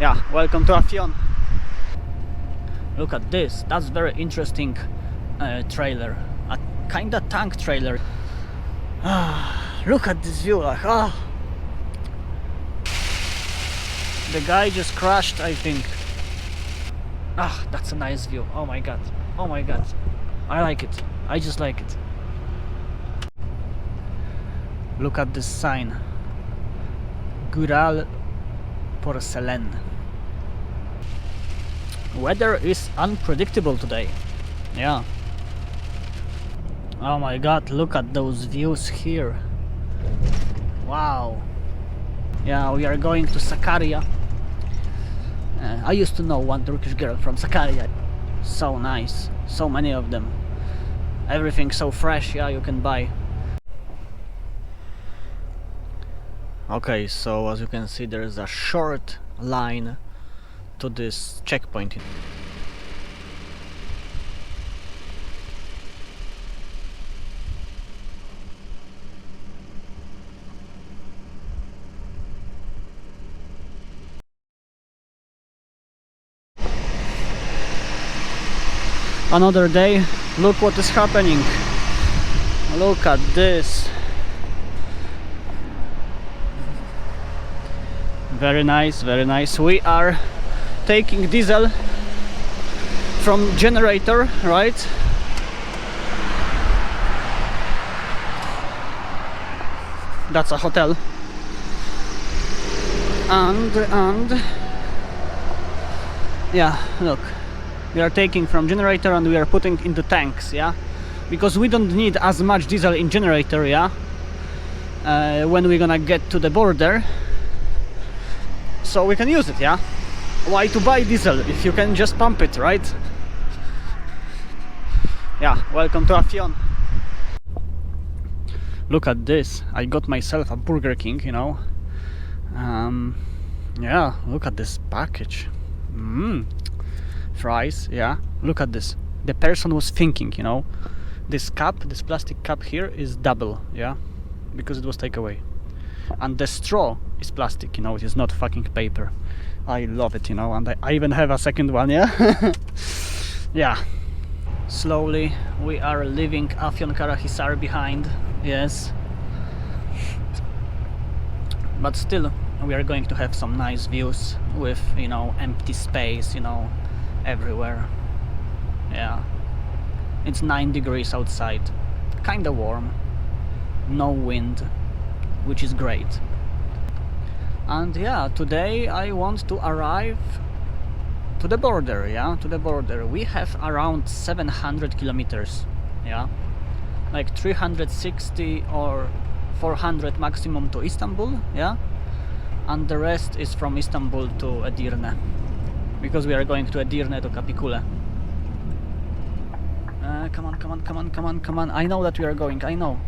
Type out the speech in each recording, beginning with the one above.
Yeah, welcome to Afyon. Look at this, that's very interesting trailer. A kinda tank trailer. Look at this view, like, the guy just crashed, I think. That's a nice view. Oh my god. Oh my god. I like it. I just like it. Look at this sign. Gural Porcelain. Weather is unpredictable today. Yeah. Oh my god, look at those views here. Wow. Yeah, we are going to Sakarya. I used to know one Turkish girl from Sakarya. So nice. So many of them. Everything so fresh, yeah, you can buy. Okay, so as you can see, there is a short line to this checkpoint. Another day, look what is happening. Look at this. Very nice, very nice. We are taking diesel from generator, right? That's a hotel. And yeah, look. We are taking from generator and we are putting into tanks, yeah? Because we don't need as much diesel in generator, yeah? When we're gonna get to the border. So we can use it, yeah? Why to buy diesel if you can just pump it, right? Yeah, welcome to Afyon. Look at this. I got myself a Burger King, you know? Yeah, look at this package. Fries, yeah. Look at this. The person was thinking, you know, this cup, this plastic cup here is double, yeah, because it was takeaway. And the straw is plastic, you know, it is not fucking paper. I love it, you know, and I even have a second one, yeah. Yeah. Slowly we are leaving Afyonkarahisar behind, yes. But still we are going to have some nice views with, you know, empty space, you know, everywhere. Yeah, it's 9 degrees outside, kinda warm, no wind, which is great. And yeah, today I want to arrive to the border, yeah, to the border. We have around 700 kilometers, yeah, like 360 or 400 maximum to Istanbul, yeah, and the rest is from Istanbul to Edirne. Because we are going to Edirne to Kapikule. Come on, come on, come on, come on, come on. I know that we are going, I know.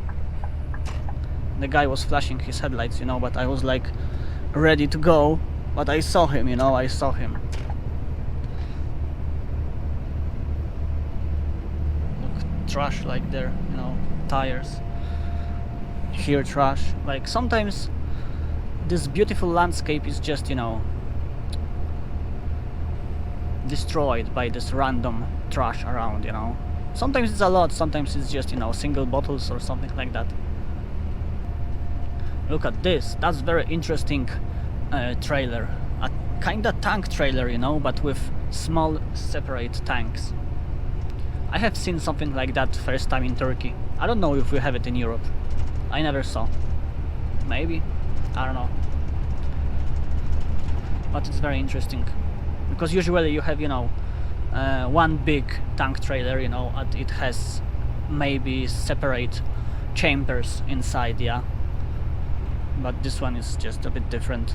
The guy was flashing his headlights, you know, but I was like ready to go. But I saw him, you know, I saw him. Look, trash like there, you know, tires. Here trash. Like sometimes this beautiful landscape is just, you know, destroyed by this random trash around, you know. Sometimes it's a lot, sometimes it's just, you know, single bottles or something like that. Look at this, that's very interesting trailer. A kinda tank trailer, you know, but with small separate tanks. I have seen something like that first time in Turkey. I don't know if we have it in Europe. I never saw. Maybe, I don't know. But it's very interesting. Because usually you have, you know, one big tank trailer, you know, and it has maybe separate chambers inside, yeah. But this one is just a bit different.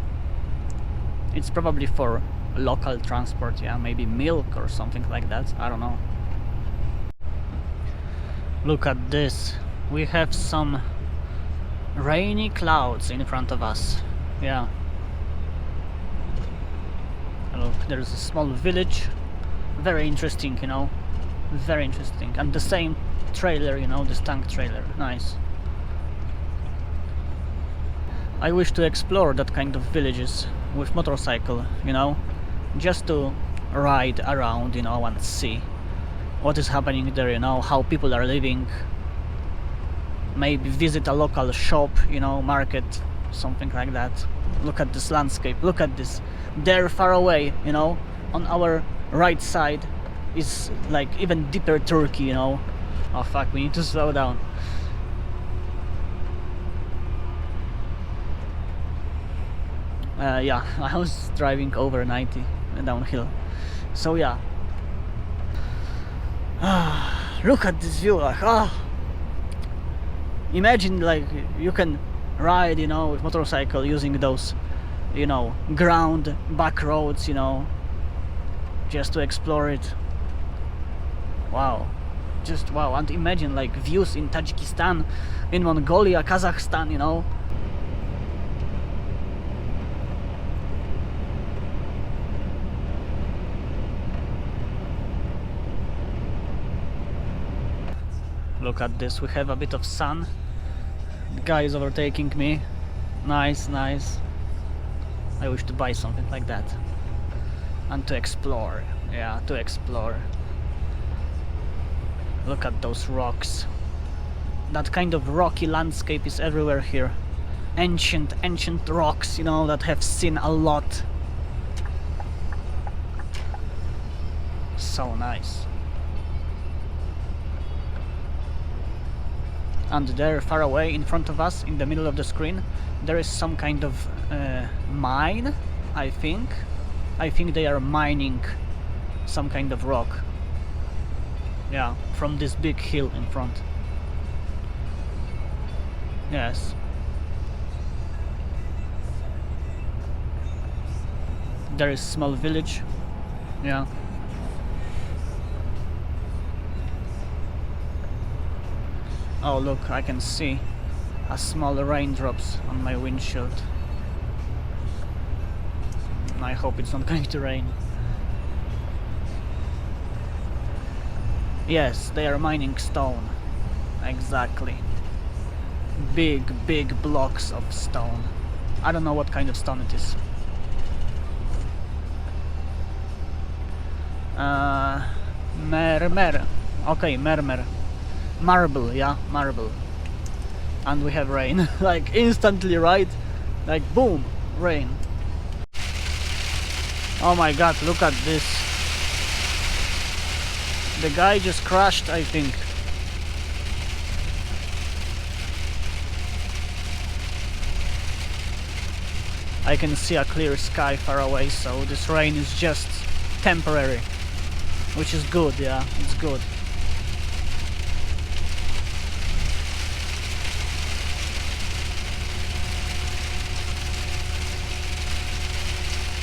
It's probably for local transport, yeah, maybe milk or something like that, I don't know. Look at this. We have some rainy clouds in front of us, yeah. Look, there's a small village, very interesting, you know, very interesting, and the same trailer, you know, this tank trailer, nice. I wish to explore that kind of villages, with motorcycle, you know, just to ride around, you know, and see what is happening there, you know, how people are living. Maybe visit a local shop, you know, market, something like that. Look at this landscape, look at this. There far away, you know, on our right side is like even deeper Turkey, you know. Oh fuck, we need to slow down. Yeah, I was driving over 90 downhill. So yeah. Look at this view, like, imagine like you can ride, you know, with motorcycle using those, you know, ground back roads, you know, just to explore it. Wow, just wow. And imagine like views in Tajikistan, in Mongolia, Kazakhstan, you know. Look at this, we have a bit of sun. The guy is overtaking me. Nice, nice. I wish to buy something like that. And to explore. Yeah, to explore. Look at those rocks. That kind of rocky landscape is everywhere here. Ancient rocks, you know, that have seen a lot. So nice. And there, far away in front of us, in the middle of the screen, there is some kind of mine, I think. I think they are mining some kind of rock. Yeah, from this big hill in front. Yes. There is small village. Yeah. Oh look, I can see a small raindrops on my windshield. I hope it's not going to rain. Yes, they are mining stone. Exactly. Big blocks of stone. I don't know what kind of stone it is. Mermer. Okay, mermer. Marble, yeah, marble. And we have rain. Like instantly, right? Like boom, rain. Oh my god, look at this. The guy just crashed, I think. I can see a clear sky far away, so this rain is just temporary. Which is good, yeah, it's good.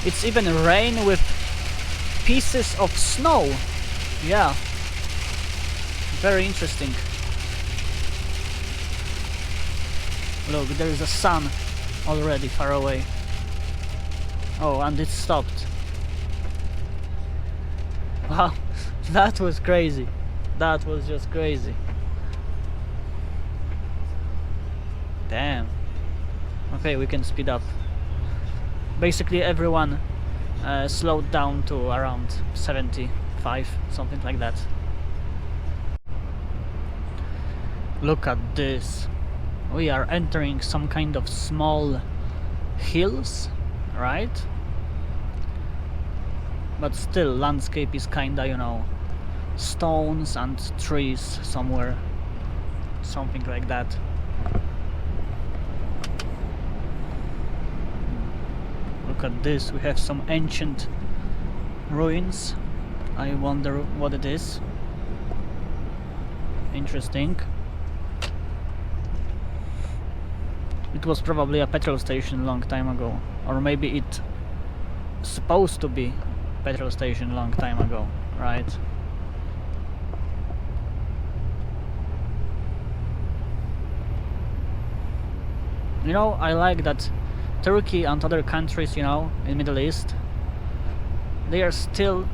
It's even rain with pieces of snow. Yeah. Very interesting. Look, there is a sun already far away. Oh, and it stopped. Wow, that was crazy. That was just crazy. Damn. Okay, we can speed up. Basically everyone slowed down to around 75, something like that. Look at this. We are entering some kind of small hills, right? But still, landscape is kinda, you know, stones and trees somewhere, something like that. Look at this, we have some ancient ruins. I wonder what it is. Interesting. It was probably a petrol station a long time ago, or maybe it supposed to be a petrol station a long time ago, right? You know, I like that Turkey and other countries, you know, in Middle East, they are still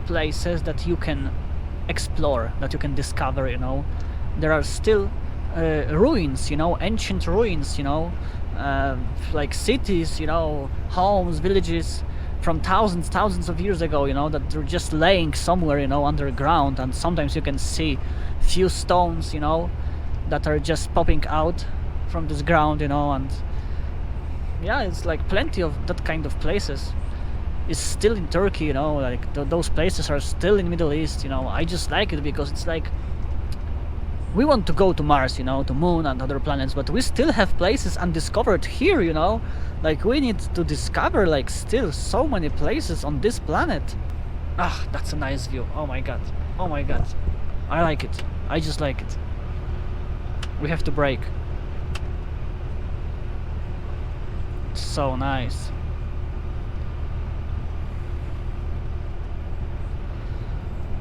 places that you can explore, that you can discover, you know. There are still ruins, you know, ancient ruins, you know, like cities, you know, homes, villages from thousands of years ago, you know, that they're just laying somewhere, you know, underground, and sometimes you can see few stones, you know, that are just popping out from this ground, you know. And yeah, it's like plenty of that kind of places is still in Turkey, you know, like those places are still in Middle East, you know. I just like it because it's like we want to go to Mars, you know, to Moon and other planets, but we still have places undiscovered here, you know. Like we need to discover like still so many places on this planet. Ah, that's a nice view. Oh my god. Oh my god. I like it. I just like it. We have to brake. It's so nice.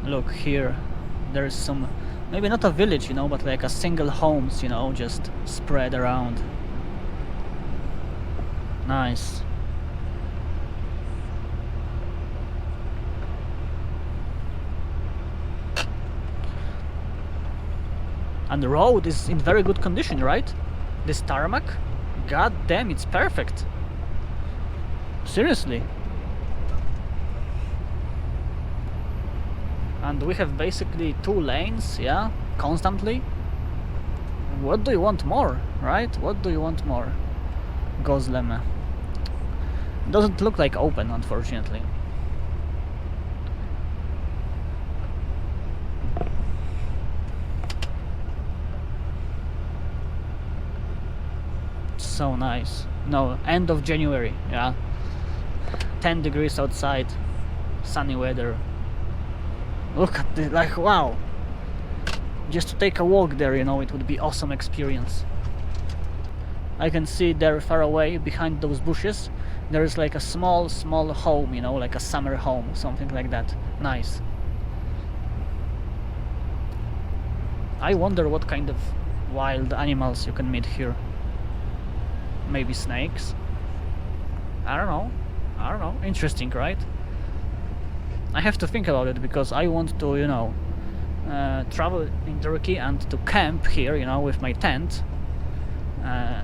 Look here. There's some, maybe not a village, you know, but like a single homes, you know, just spread around. Nice. And the road is in very good condition, right? This tarmac? God damn, it's perfect. Seriously. And we have basically 2 lanes, yeah, constantly. What do you want more, right? What do you want more? Gozleme. Doesn't look like open, unfortunately. So nice. No, end of January, yeah. 10 degrees outside, sunny weather. Look at this, like, wow. Just to take a walk there, you know, it would be awesome experience. I can see there far away, behind those bushes, there is like a small home, you know, like a summer home, something like that. Nice. I wonder what kind of wild animals you can meet here. Maybe snakes? I don't know. I don't know. Interesting, right? I have to think about it because I want to, you know, travel in Turkey and to camp here, you know, with my tent.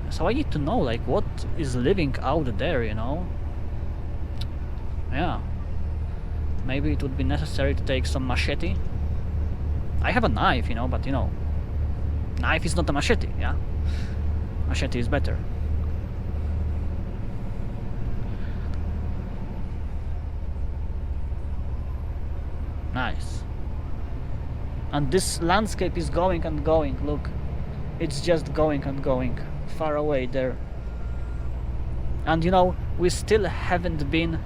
So I need to know, like, what is living out there, you know? Yeah. Maybe it would be necessary to take some machete. I have a knife, you know, but, you know, knife is not a machete, yeah? Machete is better. Nice. And this landscape is going and going, look. It's just going and going. Far away there. And you know, we still haven't been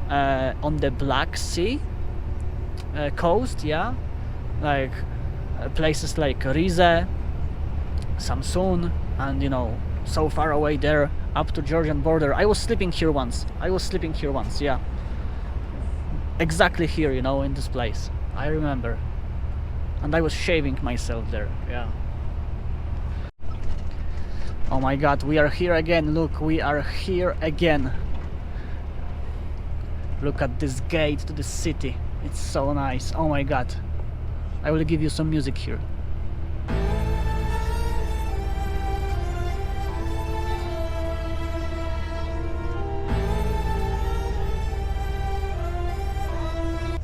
on the Black Sea coast, yeah? Like places like Rize, Samsun, and you know, so far away there, up to Georgian border. I was sleeping here once, yeah. Exactly here, you know, in this place. I remember. And I was shaving myself there, yeah. Oh my god, we are here again, look, we are here again. Look at this gate to the city. It's so nice, oh my god. I will give you some music here.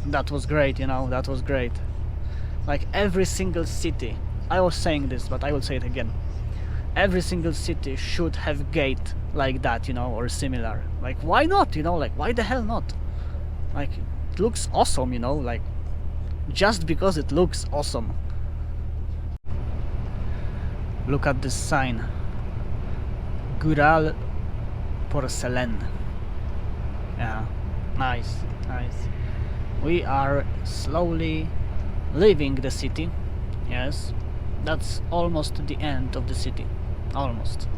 That was great, you know, that was great. Like every single city, I was saying this, but I will say it again. Every single city should have gate like that, you know, or similar. Like, why not, you know, like, why the hell not? Like, it looks awesome, you know, like, just because it looks awesome. Look at this sign. Gural Porcelain. Yeah, nice, nice. We are slowly leaving the city. Yes, that's almost the end of the city. Almost.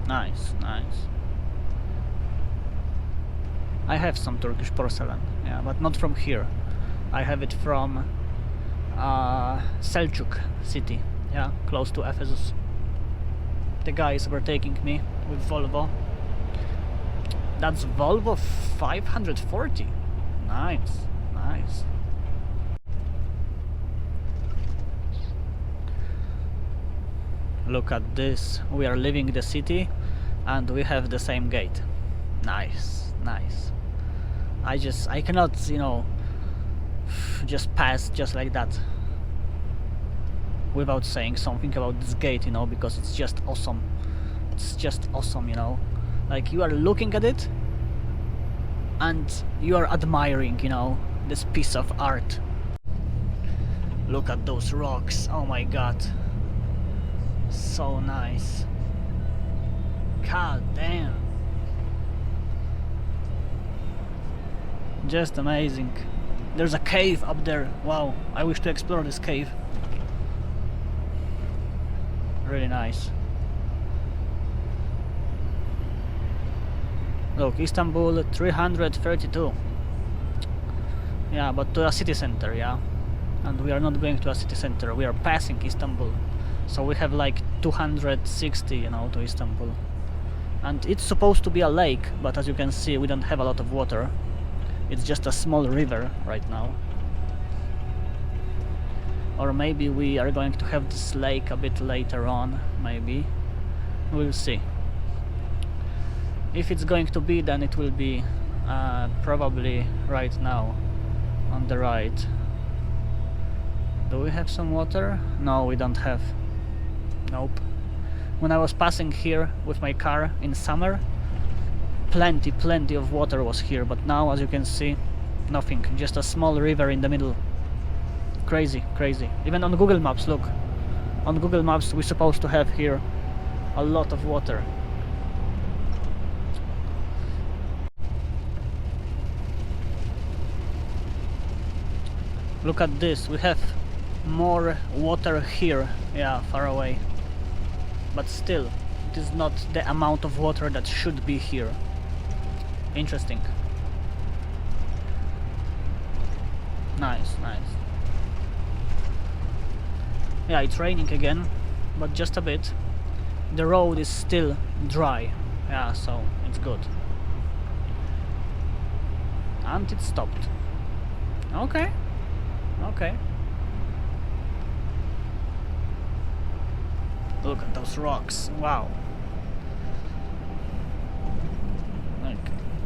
Nice, nice. I have some Turkish porcelain, yeah, but not from here. I have it from Selçuk city, yeah, close to Ephesus. The guys were taking me with Volvo. That's Volvo 540. Nice, nice. Look at this. We are leaving the city and we have the same gate. Nice, nice. I cannot, you know, just pass just like that without saying something about this gate, you know, because it's just awesome. It's just awesome, you know. Like, you are looking at it and you are admiring, you know, this piece of art. Look at those rocks. Oh my god. So nice. God damn. Just amazing. There's a cave up there. Wow, I wish to explore this cave. Really nice. Look, Istanbul 332. Yeah, but to a city center, yeah. And we are not going to a city center, we are passing Istanbul. So we have like 260, you know, to Istanbul. And it's supposed to be a lake, but as you can see, we don't have a lot of water. It's just a small river right now. Or maybe we are going to have this lake a bit later on, maybe. We'll see. If it's going to be, then it will be probably right now, on the right. Do we have some water? No, we don't have. Nope. When I was passing here with my car in summer, plenty of water was here, but now, as you can see, nothing. Just a small river in the middle. Crazy, crazy. Even on Google Maps, look. On Google Maps we're supposed to have here a lot of water. Look at this, we have more water here, yeah, far away. But still, it is not the amount of water that should be here. Interesting. Nice, nice. Yeah, it's raining again, but just a bit. The road is still dry, yeah, so it's good. And it stopped. Okay. Okay. Look at those rocks. Wow. Like,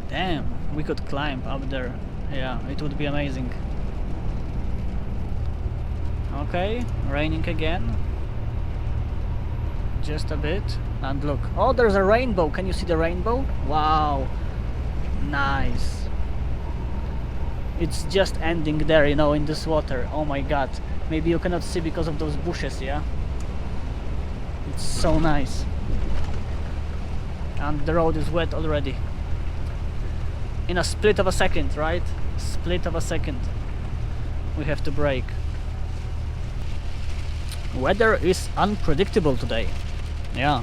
damn, we could climb up there. Yeah, it would be amazing. Okay, raining again. Just a bit. And look. Oh, there's a rainbow. Can you see the rainbow? Wow. Nice. It's just ending there, you know, in this water. Oh my god. Maybe you cannot see because of those bushes, yeah? It's so nice. And the road is wet already. In a split of a second, right? Split of a second. We have to brake. Weather is unpredictable today. Yeah.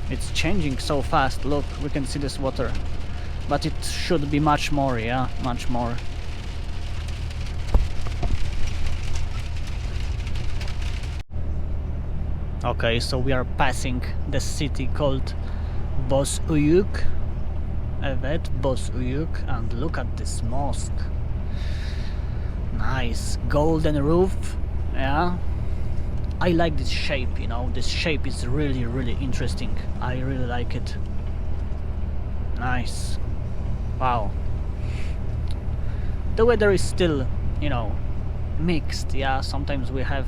It's changing so fast. Look, we can see this water. But it should be much more, yeah, much more. Okay, so we are passing the city called Bozüyük. Evet, Bozüyük, and look at this mosque. Nice, golden roof, yeah. I like this shape, you know, this shape is really interesting. I really like it. Nice. Wow. The weather is still, you know, mixed, yeah. Sometimes we have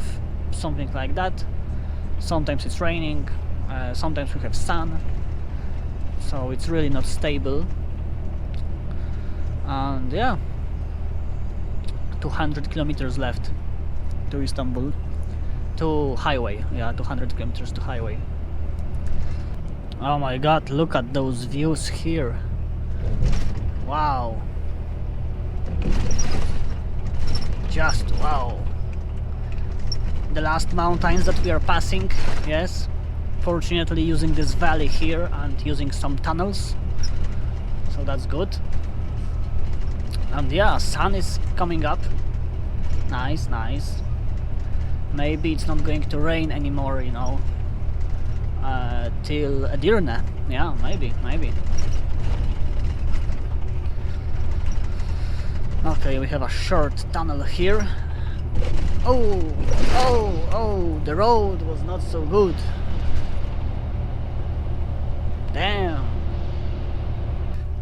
something like that. Sometimes it's raining. Sometimes we have sun. So it's really not stable. And yeah, 200 kilometers left to Istanbul. To highway, yeah, 200 kilometers to highway. Oh my god, look at those views here. Wow. Just wow. The last mountains that we are passing, yes. Fortunately using this valley here and using some tunnels. So that's good. And yeah, sun is coming up. Nice, nice. Maybe it's not going to rain anymore, you know. Till Edirne. Yeah, maybe. Okay, we have a short tunnel here. Oh, oh, the road was not so good. Damn.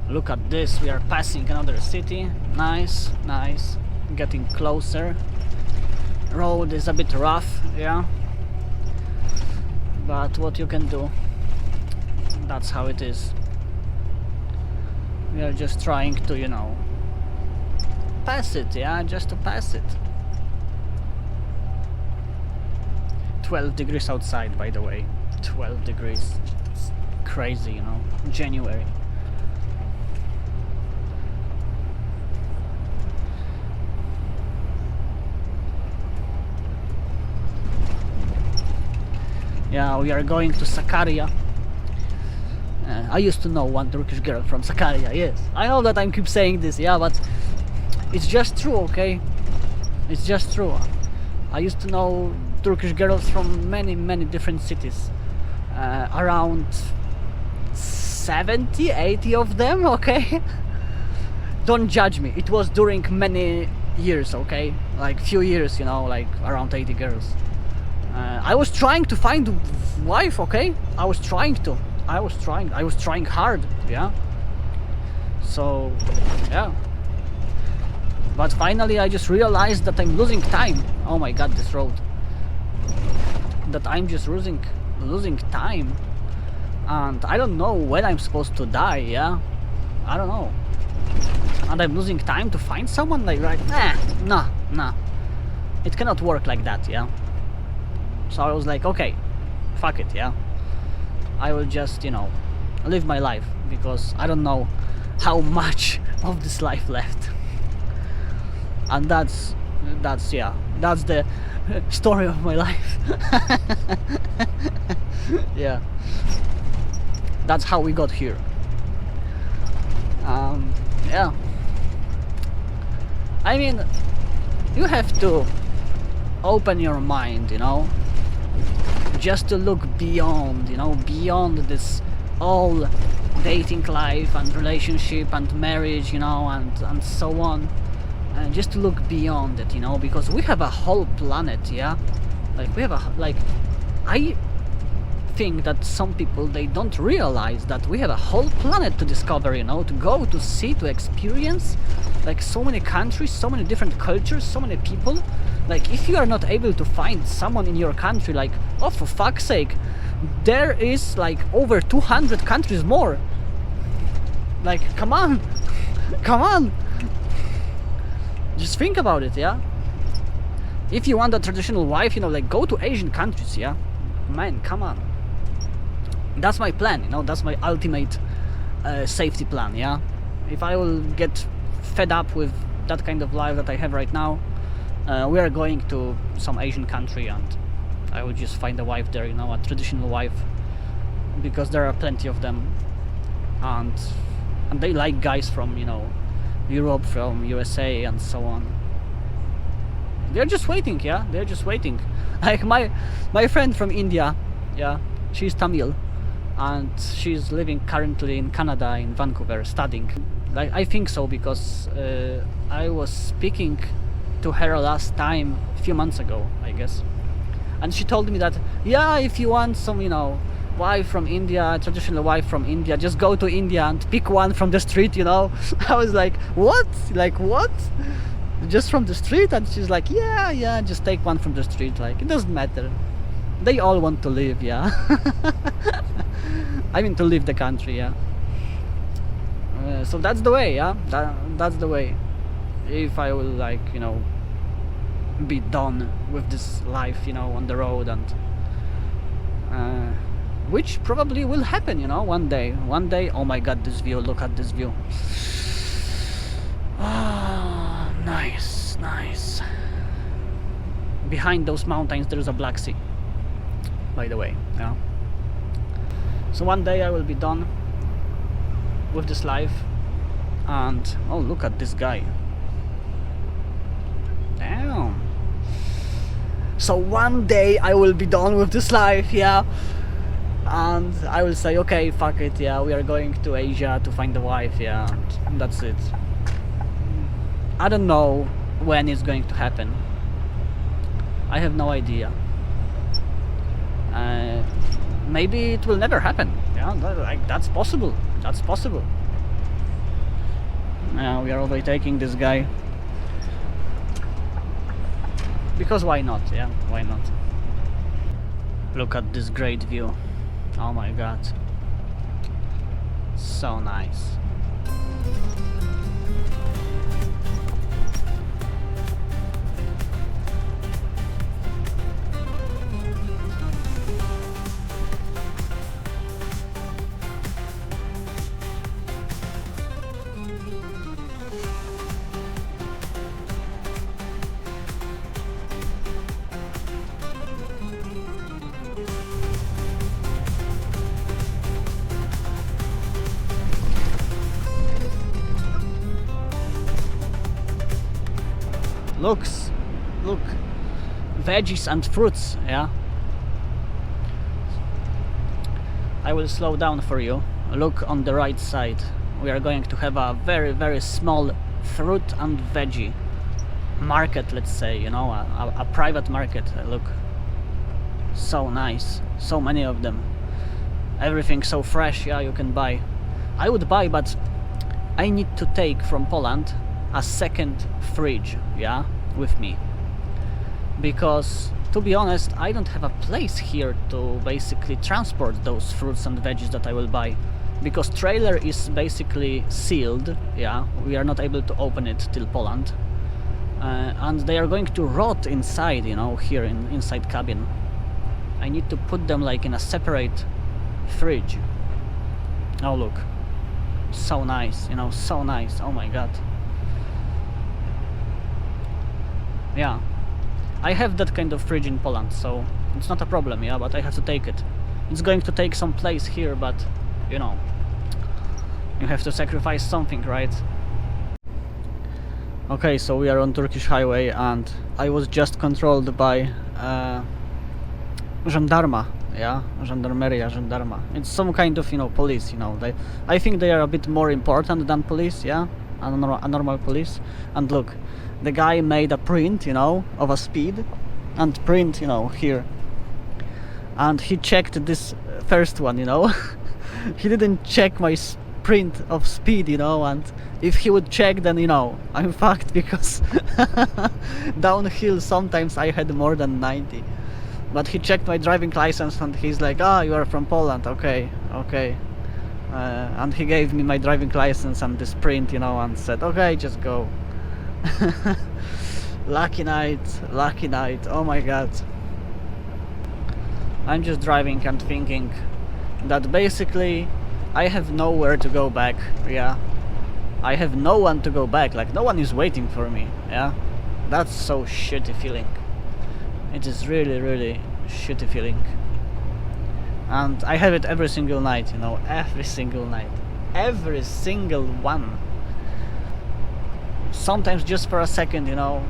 Look at this, we are passing another city. Nice, nice. Getting closer. Road is a bit rough, yeah. But what you can do, that's how it is. We are just trying to, you know, pass it, yeah, just to pass it. 12 degrees outside, by the way. 12 degrees. It's crazy, you know. January. Yeah, we are going to Sakarya. I used to know one Turkish girl from Sakarya, yes. I know that I keep saying this, yeah, but it's just true, okay? It's just true. I used to know Turkish girls from many, many different cities. Around 70, 80 of them, okay? Don't judge me. It was during many years, okay? Like few years, you know, like around 80 girls. I was trying to find a wife, okay? I was trying hard, yeah? So, yeah. But finally I just realized that I'm losing time. Oh my god, this road. That I'm just losing time. And I don't know when I'm supposed to die, yeah? I don't know. And I'm losing time to find someone like right? Nah. It cannot work like that, yeah? So I was like, okay, fuck it, yeah. I will just, you know, live my life, because I don't know how much of this life left. And that's the story of my life. Yeah. That's how we got here. Yeah. I mean, you have to open your mind, you know, just to look beyond, you know, beyond this all dating life and relationship and marriage, you know, and so on. Just to look beyond it, you know, because we have a whole planet, yeah. Like we have I think that some people, they don't realize that we have a whole planet to discover, you know, to go, to see, to experience. Like so many countries, so many different cultures, so many people. Like if you are not able to find someone in your country, like, oh, for fuck's sake, there is like over 200 countries more. Like, come on. Come on. Just think about it, yeah. If you want a traditional wife, you know, like go to Asian countries, yeah. Man, come on. That's my plan, you know, that's my ultimate safety plan, yeah. If I will get fed up with that kind of life that I have right now, we are going to some Asian country and I will just find a wife there, you know, a traditional wife, because there are plenty of them, and they like guys from, you know, Europe, from USA and so on. They're just waiting, yeah, they're just waiting. Like my friend from India, yeah, she's Tamil and she's living currently in Canada, in Vancouver, studying. Like, I think so, because I was speaking to her last time a few months ago, I guess, and she told me that, yeah, if you want some, you know, wife from India, traditional wife from India, just go to India and pick one from the street, you know. I was like, what? Like, what? Just from the street? And she's like, yeah, just take one from the street, like, it doesn't matter. They all want to live, yeah. I mean, to leave the country, yeah. So that's the way, yeah. That's the way. If I will, like, you know, be done with this life, you know, on the road, and which probably will happen, you know, one day. Oh my god, this view, look at this view. Ah, nice. Behind those mountains there's a Black Sea, by the way, yeah. So one day I will be done with this life, and oh, look at this guy. Damn. So one day I will be done with this life, yeah, and I will say, okay, fuck it, yeah, we are going to Asia to find a wife, yeah, and that's it. I don't know when it's going to happen. I have no idea. Maybe it will never happen. Yeah, that's possible. That's possible. Now we are overtaking this guy. Because why not? Yeah, why not? Look at this great view. Oh my god. So nice. Look, veggies and fruits, yeah. I will slow down for you. Look on the right side. We are going to have a very, very small fruit and veggie market, let's say, you know, a private market. Look, so nice, so many of them. Everything so fresh, yeah, you can buy. I would buy, but I need to take from Poland a second fridge, yeah, with me, because to be honest, I don't have a place here to basically transport those fruits and veggies that I will buy, because trailer is basically sealed, yeah, we are not able to open it till Poland, and they are going to rot inside, you know, here inside cabin. I need to put them like in a separate fridge. Oh look, so nice, you know, so nice. Oh my god. Yeah, I have that kind of fridge in Poland, so it's not a problem, yeah, but I have to take it. It's going to take some place here, but, you know, you have to sacrifice something, right? Okay, so we are on Turkish highway and I was just controlled by gendarma, yeah, gendarma. It's some kind of, you know, police, you know, I think they are a bit more important than police, yeah, a normal police. And look, the guy made a print, you know, of a speed, and print, you know, here. And he checked this first one, you know. He didn't check my print of speed, you know, and if he would check, then, you know, I'm fucked, because downhill sometimes I had more than 90. But he checked my driving license and he's like, ah, you are from Poland, okay. And he gave me my driving license and this print, you know, and said, okay, just go. Lucky night, oh my god. I'm just driving and thinking that basically I have nowhere to go back, yeah. I have no one to go back, like no one is waiting for me, yeah. That's so shitty feeling. It is really, really shitty feeling. And I have it every single night, you know, every single night. Every single one. Sometimes just for a second, you know,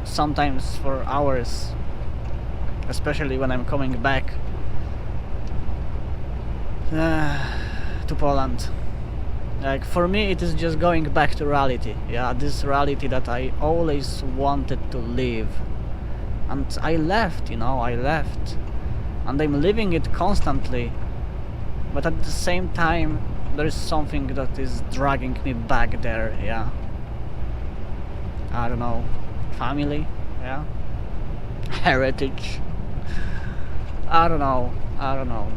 sometimes for hours, especially when I'm coming back to Poland. Like, for me it is just going back to reality, yeah, this reality that I always wanted to live. And I left, you know, and I'm living it constantly, but at the same time there is something that is dragging me back there, yeah. I don't know, family, yeah, heritage, I don't know,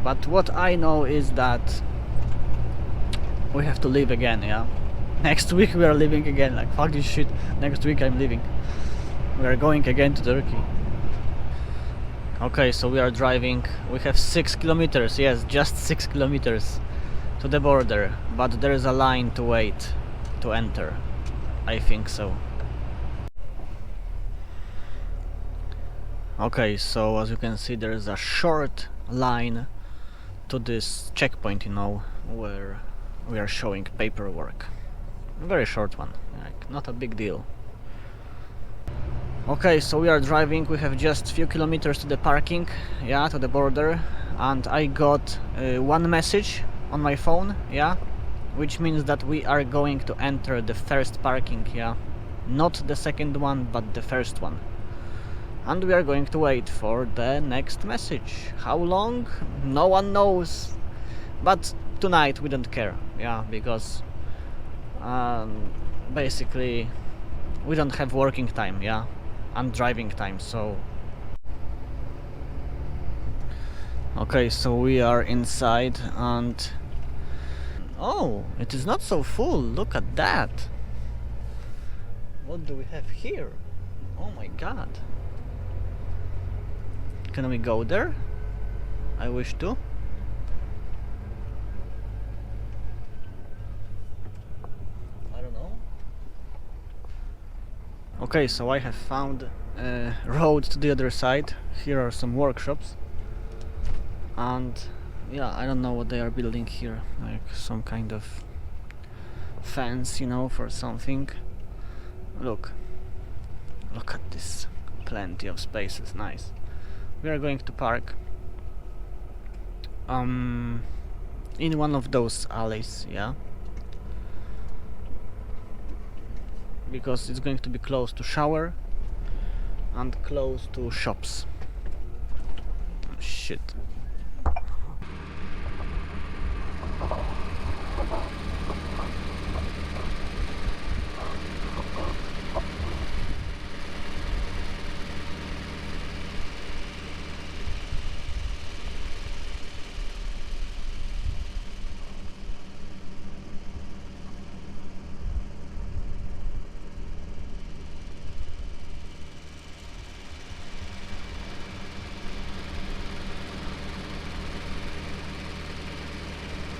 but what I know is that we have to live again, yeah. Next week we are living again, like fuck this shit, next week I'm leaving. We are going again to Turkey. Okay, so we are driving, we have 6 kilometers, yes, just 6 kilometers to the border, but there is a line to wait to enter, I think so. Okay, so as you can see, there is a short line to this checkpoint, you know, where we are showing paperwork. A very short one, like not a big deal. Okay, so we are driving, we have just few kilometers to the parking, yeah, to the border, and I got one message on my phone, yeah, which means that we are going to enter the first parking, yeah, not the second one, but the first one. and we are going to wait for the next message. How long? No one knows, but tonight we don't care, yeah, because basically we don't have working time, yeah, and driving time, so okay, so we are inside and oh, it is not so full. Look at that. What do we have here? Oh my god. Can we go there? I wish to. I don't know. Okay, so I have found a road to the other side. Here are some workshops. And yeah, I don't know what they are building here. Like some kind of fence, you know, for something. Look at this. Plenty of spaces, nice. We are going to park in one of those alleys, yeah, because it's going to be close to shower and close to shops. Shit,